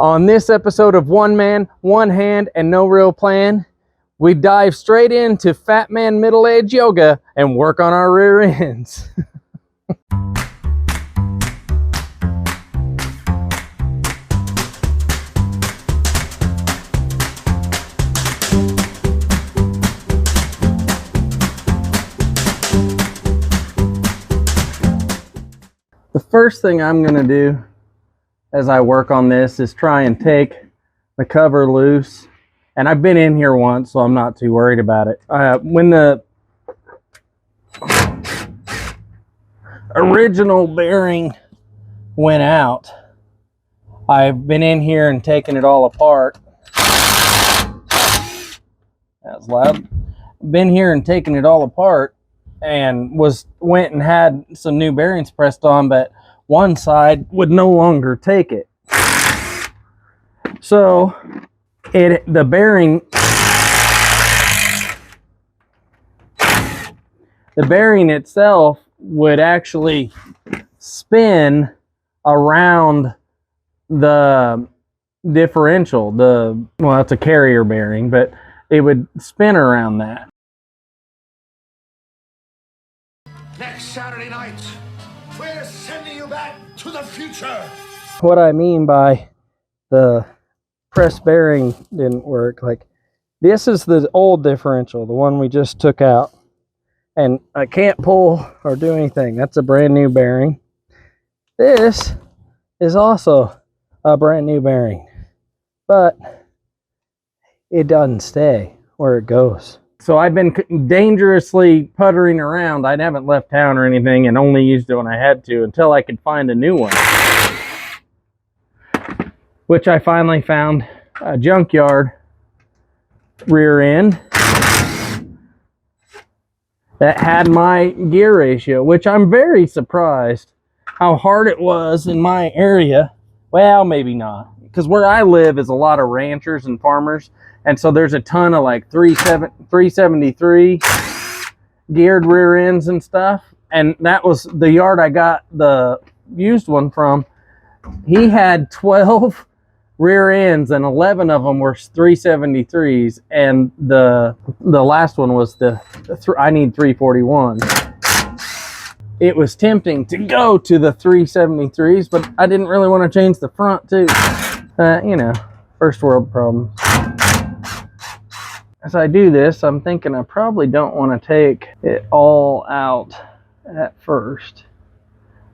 On this episode of One Man, One Hand, and No Real Plan, we dive straight into Fat Man Middle Age Yoga and work on our rear ends. The first thing I'm going to do as I work on this is try and take the cover loose. And I've been in here once, so I'm not too worried about it. When the original bearing went out, I've been in here and taken it all apart. That was loud. Been here and taken it all apart and went and had some new bearings pressed on, but one side would no longer take it. So the bearing itself would actually spin around the differential. Well, it's a carrier bearing, but it would spin around that. Next Saturday night, we're sending you back to the future. What I mean by the press bearing didn't work, like this is the old differential, the one we just took out, and I can't pull or do anything. That's a brand new bearing. This is also a brand new bearing, but it doesn't stay where it goes. So I've been dangerously puttering around. I haven't left town or anything and only used it when I had to until I could find a new one, which I finally found a junkyard rear end that had my gear ratio, which I'm very surprised how hard it was in my area. Well, maybe not, because where I live is a lot of ranchers and farmers, and so there's a ton of like 373 geared rear ends and stuff. And that was the yard I got the used one from. He had 12 rear ends and 11 of them were 373s, and the last one was I need 341. It was tempting to go to the 373s, but I didn't really want to change the front too. You know, first world problems. As I do this, I'm thinking I probably don't want to take it all out at first.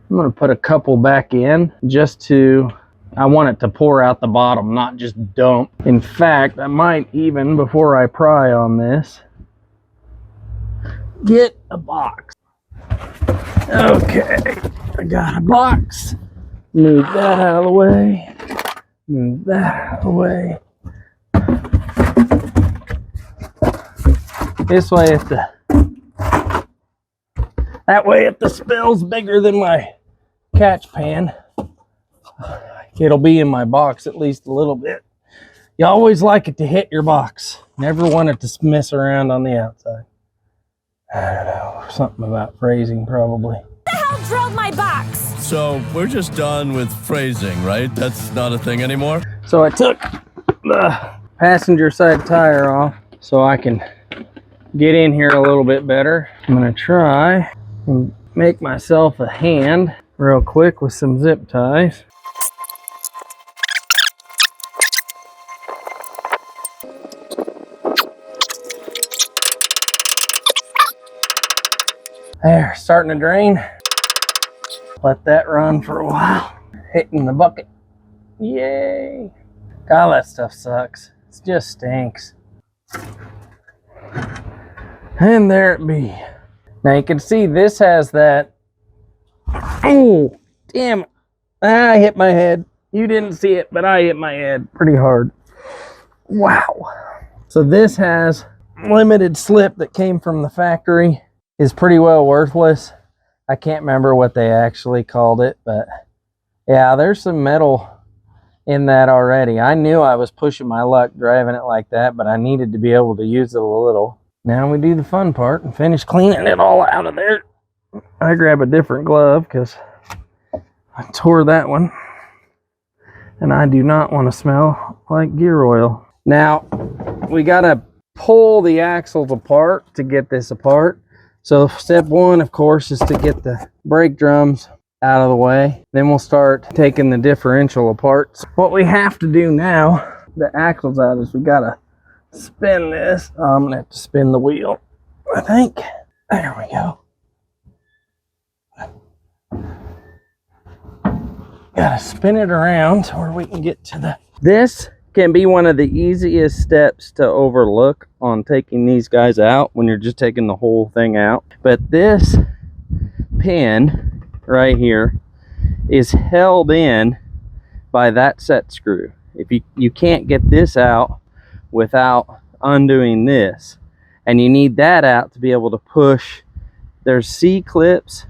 I'm going to put a couple back in I want it to pour out the bottom, not just dump. In fact, I might even, before I pry on this, get a box. Okay, I got a box. Move that out of the way. Move that out of the way. This way, that way if the spill's bigger than my catch pan, it'll be in my box at least a little bit. You always like it to hit your box. Never want it to mess around on the outside. I don't know, something about phrasing probably. What the hell drilled my box? So we're just done with phrasing, right? That's not a thing anymore? So I took the passenger side tire off so I can get in here a little bit better. I'm gonna try and make myself a hand real quick with some zip ties. There, starting to drain. Let that run for a while. Hitting the bucket. Yay. God, that stuff sucks. It just stinks. And there it be. Now you can see this has that. Oh, damn it. I hit my head. You didn't see it, but I hit my head pretty hard. Wow. So this has limited slip that came from the factory. Is pretty well worthless. I can't remember what they actually called it, but yeah, there's some metal in that already. I knew I was pushing my luck driving it like that, but I needed to be able to use it a little. Now we do the fun part and finish cleaning it all out of there. I grab a different glove because I tore that one. And I do not want to smell like gear oil. Now, we gotta pull the axles apart to get this apart. So step one, of course, is to get the brake drums out of the way. Then we'll start taking the differential apart. So what we have to do now, the axles out, is we gotta spin this. Oh, I'm gonna have to spin the wheel, I think. There we go. Gotta spin it around to where we can get to the... This can be one of the easiest steps to overlook on taking these guys out when you're just taking the whole thing out. But this pin right here is held in by that set screw. If you can't get this out without undoing this, and you need that out to be able to push. There's C-clips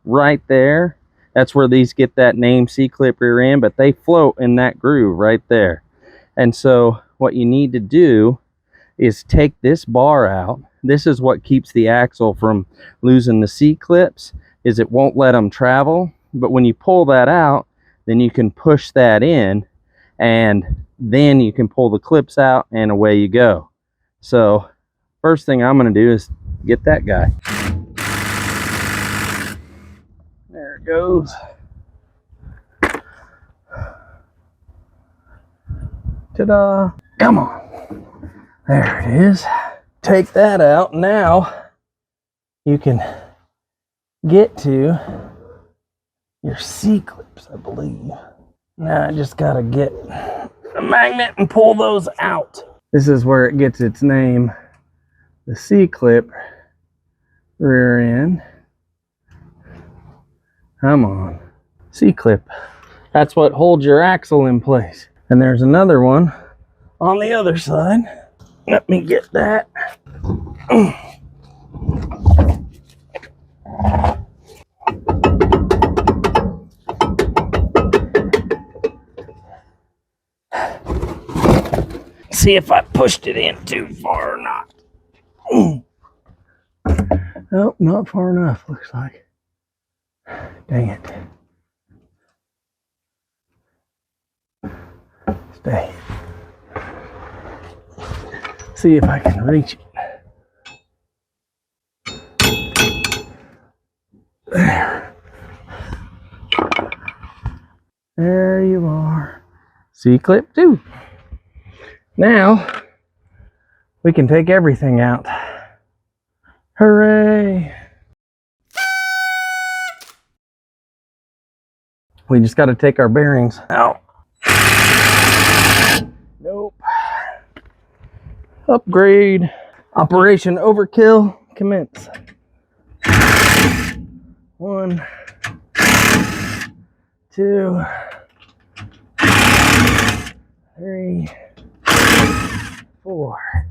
right there. That's where these get that name C-clip rear end, but they float in that groove right there. And so what you need to do is take this bar out. This is what keeps the axle from losing the C-clips, is it won't let them travel. But when you pull that out, then you can push that in, and then you can pull the clips out, and away you go. So first thing I'm going to do is get that guy. There it goes. Ta-da! Come on. There it is. Take that out. Now you can get to your C-clips, I believe. Now I just gotta get the magnet and pull those out. This is where it gets its name, the C-clip rear end. Come on. C-clip. That's what holds your axle in place. And there's another one on the other side. Let me get that. See if I pushed it in too far or not. Oh, not far enough, looks like. Dang it. Stay. See if I can reach it. There. There you are. C-clip too. Now we can take everything out. Hooray! We just got to take our bearings out. Nope. Upgrade. Operation Overkill commence. 1, 2, 3, 4.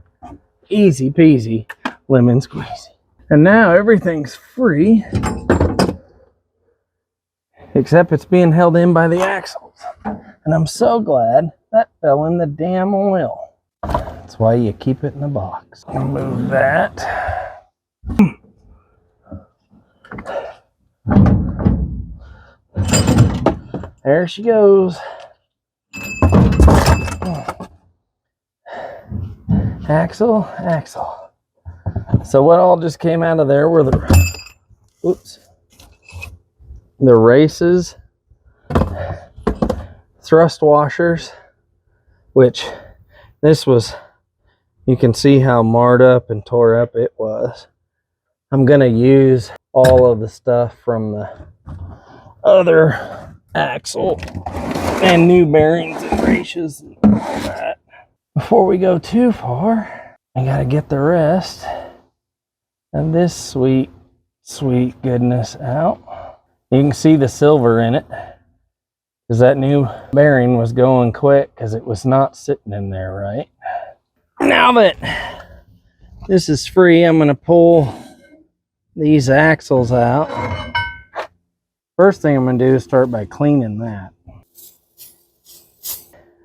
Easy peasy, lemon squeezy. And now everything's free, except it's being held in by the axles. And I'm so glad that fell in the damn oil. That's why you keep it in the box. I'll move that. There she goes. Axle, axle. So what all just came out of there were the, oops, the races, thrust washers, which this was, you can see how marred up and tore up it was. I'm gonna use all of the stuff from the other axle and new bearings and races and all that. Before we go too far, I gotta get the rest of this sweet, sweet goodness out. You can see the silver in it, because that new bearing was going quick because it was not sitting in there right. Now that this is free, I'm gonna pull these axles out. First thing I'm gonna do is start by cleaning that.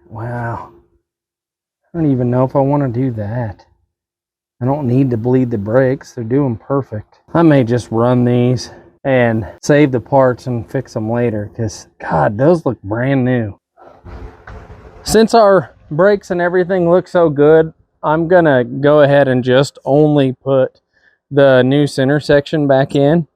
Wow. I don't even know if I want to do that. I don't need to bleed the brakes. They're doing perfect. I may just run these and save the parts and fix them later, because God, those look brand new. Since our brakes and everything look so good, I'm gonna go ahead and just only put the new center section back in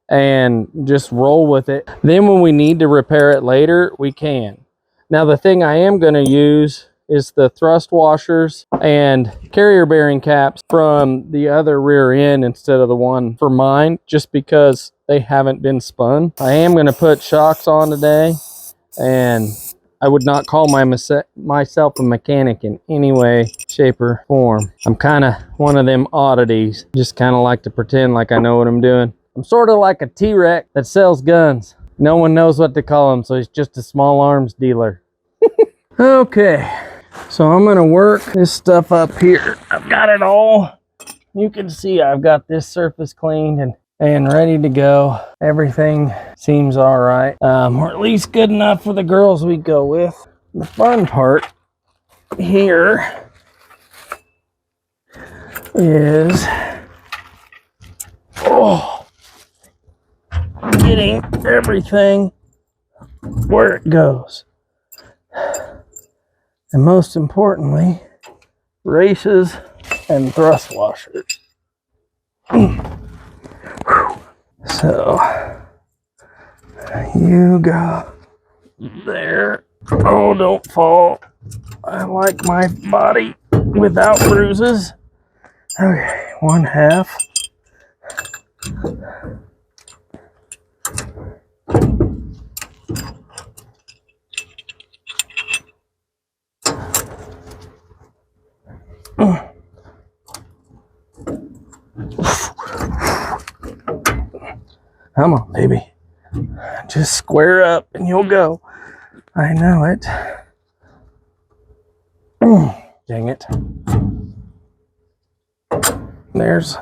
and just roll with it. Then when we need to repair it later, we can. Now the thing I am gonna use is the thrust washers and carrier bearing caps from the other rear end instead of the one for mine, just because they haven't been spun. I am gonna put shocks on today, and I would not call myself a mechanic in any way, shape, or form. I'm kind of one of them oddities. Just kind of like to pretend like I know what I'm doing. I'm sort of like a T-Rex that sells guns. No one knows what to call him, so he's just a small arms dealer. Okay, so I'm gonna work this stuff up here. I've got it all. You can see I've got this surface cleaned and ready to go. Everything seems all right, or at least good enough for the girls we go with. The fun part here is getting everything where it goes, and most importantly, races and thrust washers. So you go there. Oh, don't fall. I like my body without bruises. Okay, 1/2. Come on, baby. Just square up and you'll go. I know it. Dang it. There's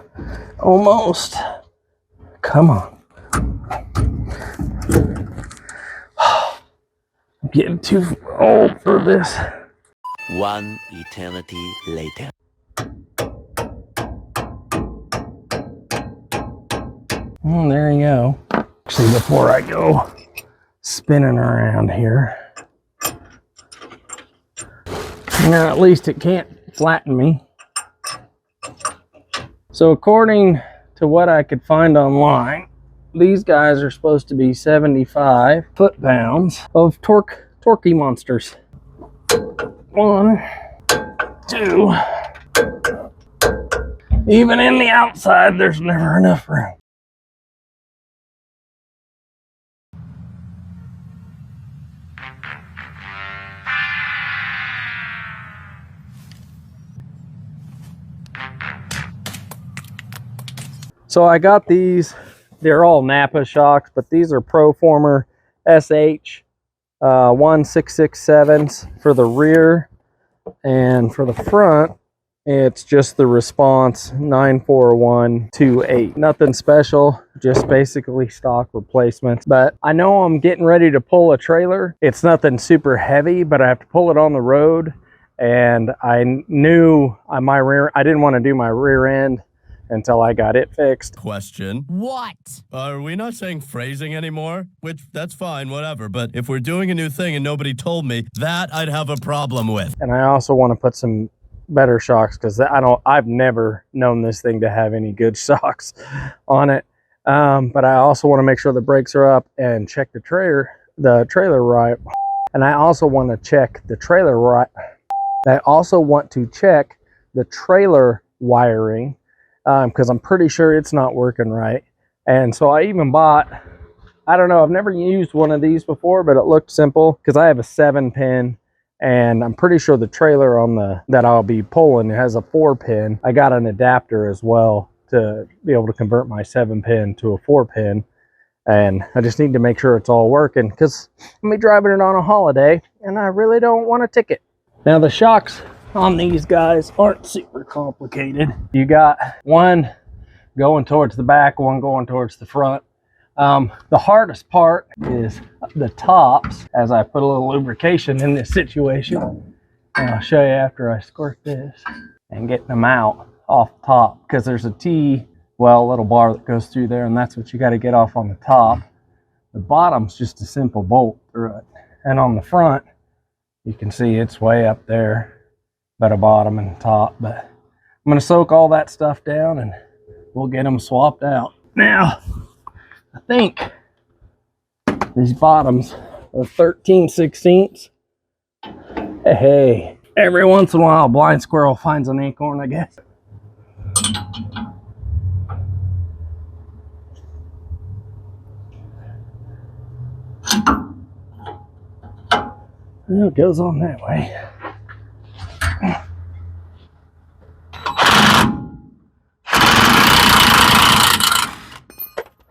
almost. Come on. I'm getting too old for this. One eternity later. There you go. Actually, before I go spinning around here, now at least it can't flatten me. So according to what I could find online, these guys are supposed to be 75 foot-pounds of torquey monsters. 1, 2. Even in the outside, there's never enough room. So I got these, they're all Napa shocks, but these are Proformer SH 1667s for the rear, and for the front, it's just the Response 94128. Nothing special, just basically stock replacements. But I know I'm getting ready to pull a trailer. It's nothing super heavy, but I have to pull it on the road, and I knew I didn't want to do my rear end until I got it fixed. Question. What? Are we not saying phrasing anymore? Which, that's fine, whatever. But if we're doing a new thing and nobody told me, that I'd have a problem with. And I also want to put some better shocks, because I've never known this thing to have any good shocks on it. But I also want to make sure the brakes are up and check the trailer right. And I also want to check the trailer right. I also want to check the trailer wiring, because I'm pretty sure it's not working right. And so I even bought, I don't know, I've never used one of these before, but it looked simple because I have a 7-pin, and I'm pretty sure the trailer on that I'll be pulling has a 4-pin. I got an adapter as well to be able to convert my 7-pin to a 4-pin, and I just need to make sure it's all working, because I'm gonna be driving it on a holiday and I really don't want a ticket. Now the shocks on these guys aren't super complicated. You got one going towards the back, one going towards the front. The hardest part is the tops, as I put a little lubrication in this situation. And I'll show you after I squirt this, and getting them out off the top, because there's a little bar that goes through there, and that's what you got to get off on the top. The bottom's just a simple bolt through it. And on the front, You can see it's way up there, by the bottom and top, but I'm gonna soak all that stuff down and we'll get them swapped out. Now, I think these bottoms are 13/16. Hey, every once in a while, a blind squirrel finds an acorn, I guess. Well, it goes on that way.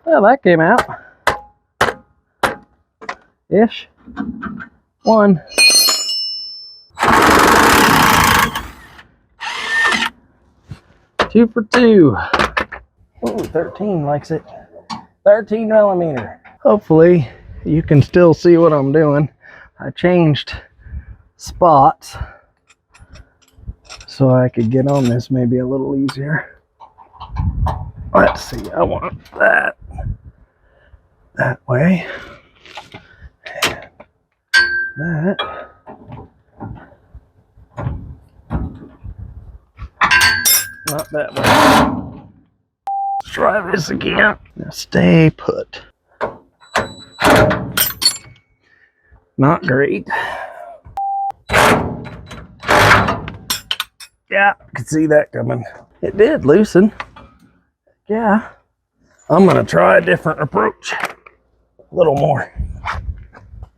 Well, that came out. Ish. One. Two for two. Oh, 13 likes it. 13 millimeter. Hopefully you can still see what I'm doing. I changed spots so I could get on this maybe a little easier. Let's see, I want that way. And that. Not that way. Let's try this again. Now stay put. Not great. Yeah, I could see that coming. It did loosen. Yeah. I'm gonna try a different approach. A little more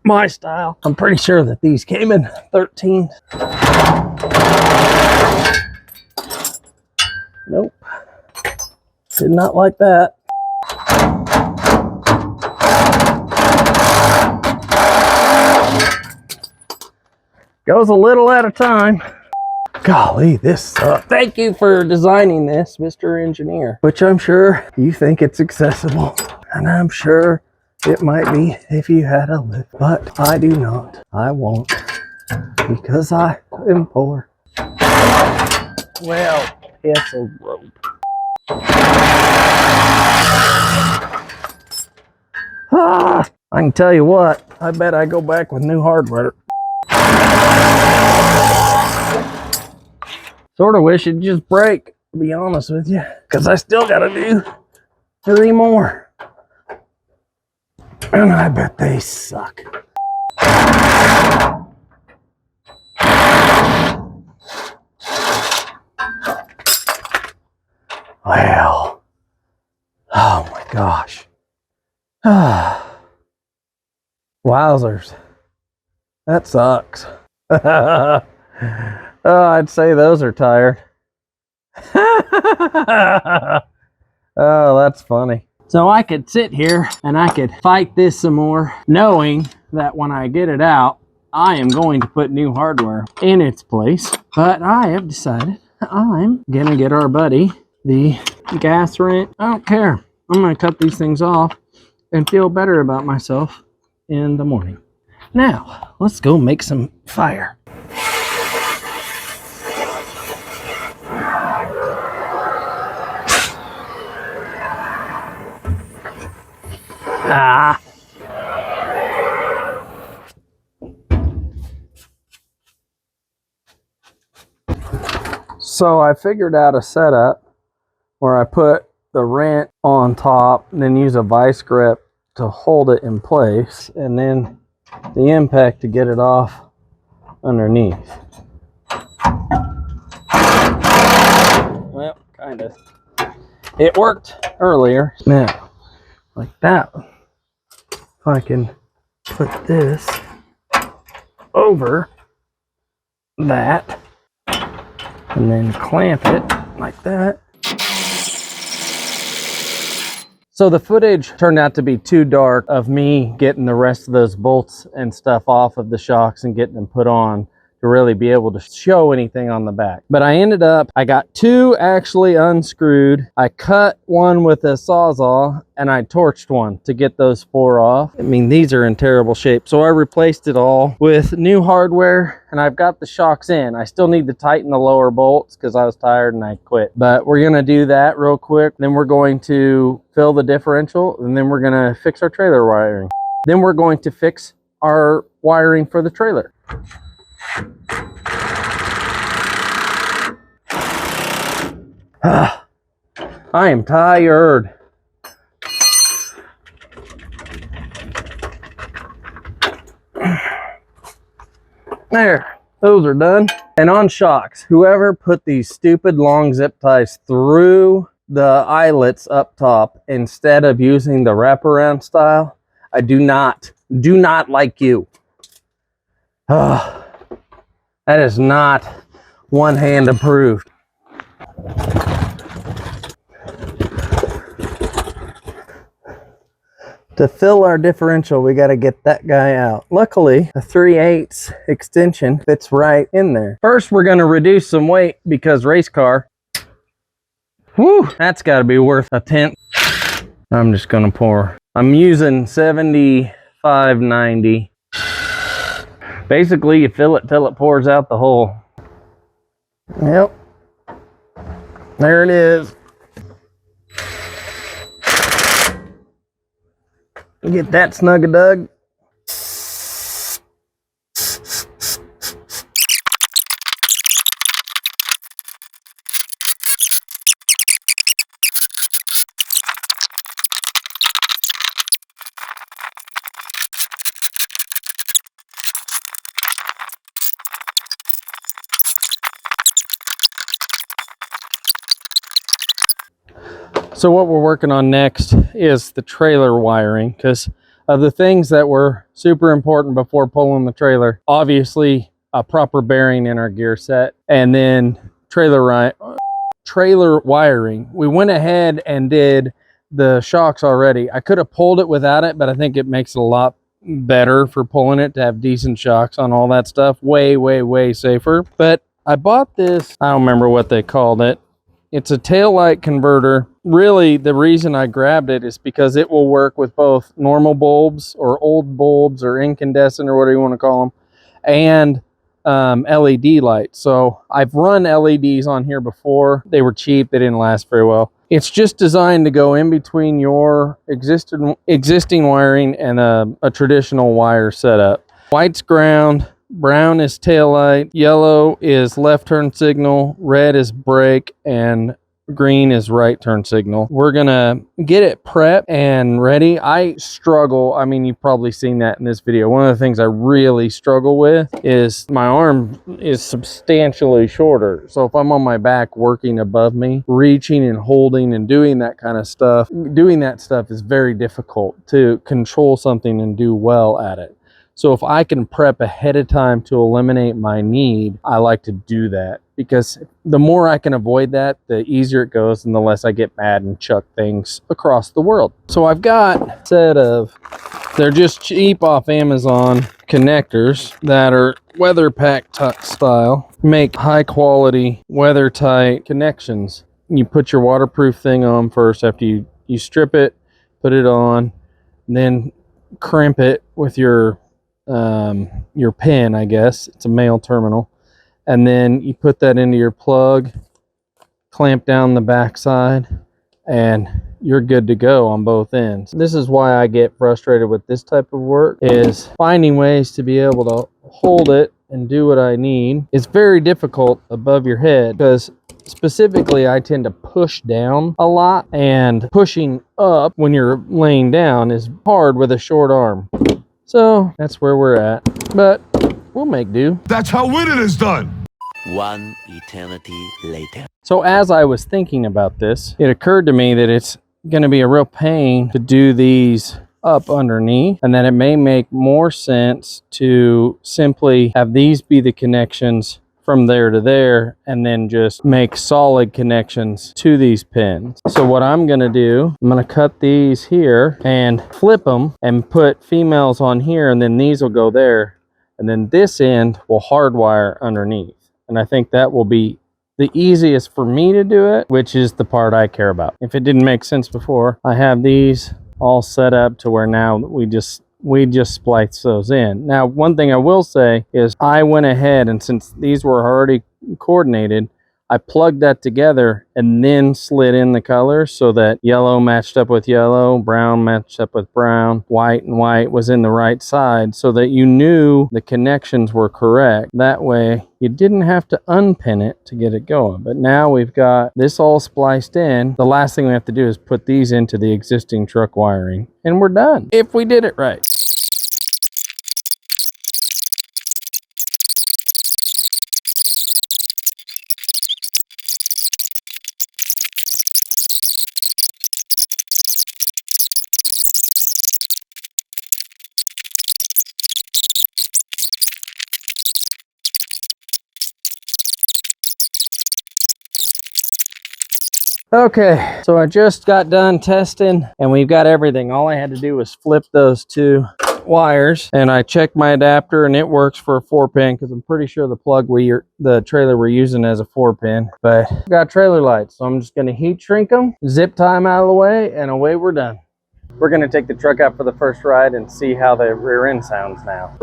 my style. I'm pretty sure that these came in 13. Nope. Did not like that. Goes a little at a time. Golly, this sucks. Thank you for designing this, Mr. Engineer. Which I'm sure you think it's accessible. And I'm sure it might be if you had a lift. But I do not. I won't. Because I am poor. Well, it's a rope. Ah, I can tell you what, I bet I go back with new hardware. Sort of wish it'd just break, to be honest with you, because I still got to do 3 more. And I bet they suck. Well, oh my gosh. Wowzers. That sucks. Oh, I'd say those are tired. Oh, that's funny. So I could sit here and I could fight this some more, knowing that when I get it out, I am going to put new hardware in its place. But I have decided I'm gonna get our buddy the gas wrench. I don't care. I'm gonna cut these things off and feel better about myself in the morning. Now, let's go make some fire. Ah. So I figured out a setup where I put the wrench on top and then use a vice grip to hold it in place, and then the impact to get it off underneath. Well, kind of. It worked earlier. Now, like that. If I can put this over that and then clamp it like that. So the footage turned out to be too dark of me getting the rest of those bolts and stuff off of the shocks and getting them put on to really be able to show anything on the back. But I got 2 actually unscrewed. I cut one with a Sawzall and I torched one to get those 4 off. I mean, these are in terrible shape. So I replaced it all with new hardware and I've got the shocks in. I still need to tighten the lower bolts because I was tired and I quit. But we're gonna do that real quick. Then we're going to fill the differential and then we're gonna fix our trailer wiring. Then we're going to fix our wiring for the trailer. I am tired. There, those are done. And on shocks, whoever put these stupid long zip ties through the eyelets up top instead of using the wraparound style, I do not like you. That is not one hand approved. To fill our differential, we got to get that guy out. Luckily, a 3/8 extension fits right in there. First, we're going to reduce some weight because race car. Whew, that's got to be worth a tenth. I'm just going to pour. I'm using 75/90. Basically, you fill it till it pours out the hole. Yep. There it is. Get that snug-a-dug. So what we're working on next is the trailer wiring, because of the things that were super important before pulling the trailer. Obviously, a proper bearing in our gear set, and then trailer wiring. We went ahead and did the shocks already. I could have pulled it without it, but I think it makes it a lot better for pulling it to have decent shocks on all that stuff. Way safer. But I bought this, I don't remember what they called it. It's a taillight converter. Really, the reason I grabbed it is because it will work with both normal bulbs or old bulbs or incandescent or whatever you want to call them, and LED lights. So I've run LEDs on here before. They were cheap. They didn't last very well. It's just designed to go in between your existing wiring and a traditional wire setup. White's ground. Brown is tail light, yellow is left turn signal, red is brake, and green is right turn signal. We're gonna get it prepped and ready. I struggle, I mean, you've probably seen that in this video. One of the things I really struggle with is my arm is substantially shorter. So if I'm on my back working above me, reaching and holding and doing that kind of stuff, doing that stuff is very difficult to control something and do well at it. So if I can prep ahead of time to eliminate my need, I like to do that, because the more I can avoid that, the easier it goes and the less I get mad and chuck things across the world. So I've got a set of, they're just cheap off Amazon connectors that are weather pack style, make high quality weather tight connections. You put your waterproof thing on first after you strip it, put it on, then crimp it with your pin, I guess. It's a male terminal. And then you put that into your plug, clamp down the back side, and you're good to go on both ends. This is why I get frustrated with this type of work, is finding ways to be able to hold it and do what I need. It's very difficult above your head, because specifically I tend to push down a lot, and pushing up when you're laying down is hard with a short arm. So that's where we're at, but we'll make do. That's how winning is done. One eternity later. So as I was thinking about this, it occurred to me that it's going to be a real pain to do these up underneath, and that it may make more sense to simply have these be the connections from there to there, and then just make solid connections to these pins. So what I'm gonna do, I'm gonna cut these here and flip them and put females on here, and then these will go there, and then this end will hardwire underneath. And I think that will be the easiest for me to do it, which is the part I care about. If it didn't make sense before, I have these all set up to where now we just splice those in. Now, one thing I will say is I went ahead, and since these were already coordinated, I plugged that together and then slid in the colors so that yellow matched up with yellow, brown matched up with brown, white and white was in the right side so that you knew the connections were correct. That way you didn't have to unpin it to get it going. But now we've got this all spliced in. The last thing we have to do is put these into the existing truck wiring and we're done, if we did it right. Okay, so I just got done testing and we've got everything. All I had to do was flip those two wires and I checked my adapter and it works for a 4-pin because I'm pretty sure the trailer we're using as a 4-pin. But I've got trailer lights, so I'm just going to heat shrink them, zip tie them out of the way, and away we're done. We're going to take the truck out for the first ride and see how the rear end sounds now.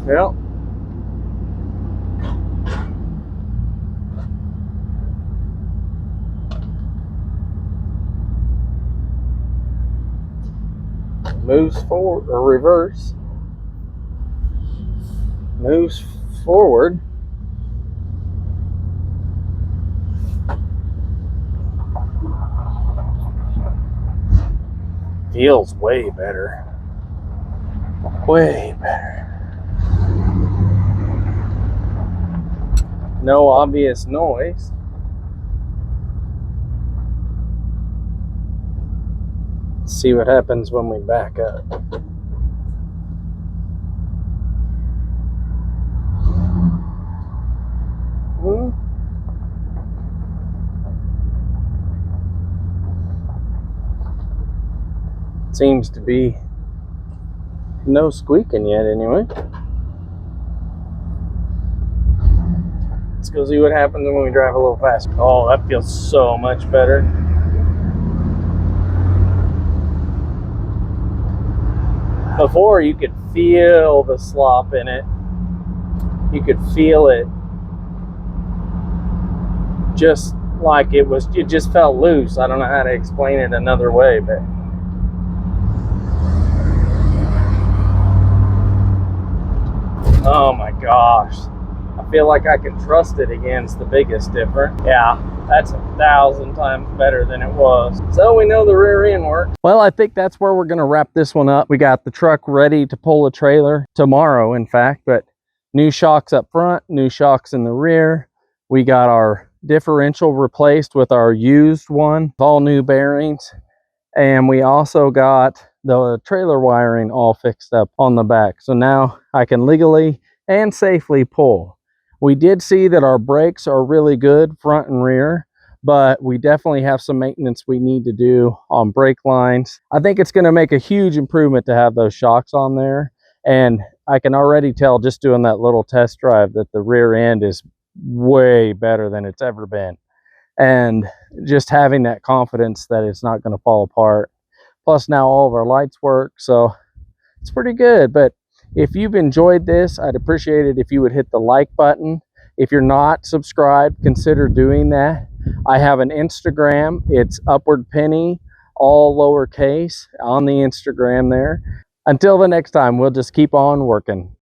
Well, moves forward or reverse, moves forward, feels way better, way better. No obvious noise. Let's see what happens when we back up. Seems to be no squeaking yet anyway. Let's go see what happens when we drive a little faster. Oh, that feels so much better. Before, you could feel the slop in it. You could feel it just like it just felt loose. I don't know how to explain it another way, but oh my gosh. I feel like I can trust it again. It's the biggest difference. Yeah, that's 1,000 times better than it was. So we know the rear end works. Well, I think that's where we're going to wrap this one up. We got the truck ready to pull a trailer tomorrow, in fact, but new shocks up front, new shocks in the rear. We got our differential replaced with our used one, all new bearings. And we also got the trailer wiring all fixed up on the back. So now I can legally and safely pull. We did see that our brakes are really good front and rear, but we definitely have some maintenance we need to do on brake lines. I think it's going to make a huge improvement to have those shocks on there. And I can already tell just doing that little test drive that the rear end is way better than it's ever been. And just having that confidence that it's not going to fall apart. Plus now all of our lights work, so it's pretty good. But if you've enjoyed this, I'd appreciate it if you would hit the like button. If you're not subscribed, consider doing that. I have an Instagram. It's UpwardPenny, all lowercase, on the Instagram there. Until the next time, we'll just keep on working.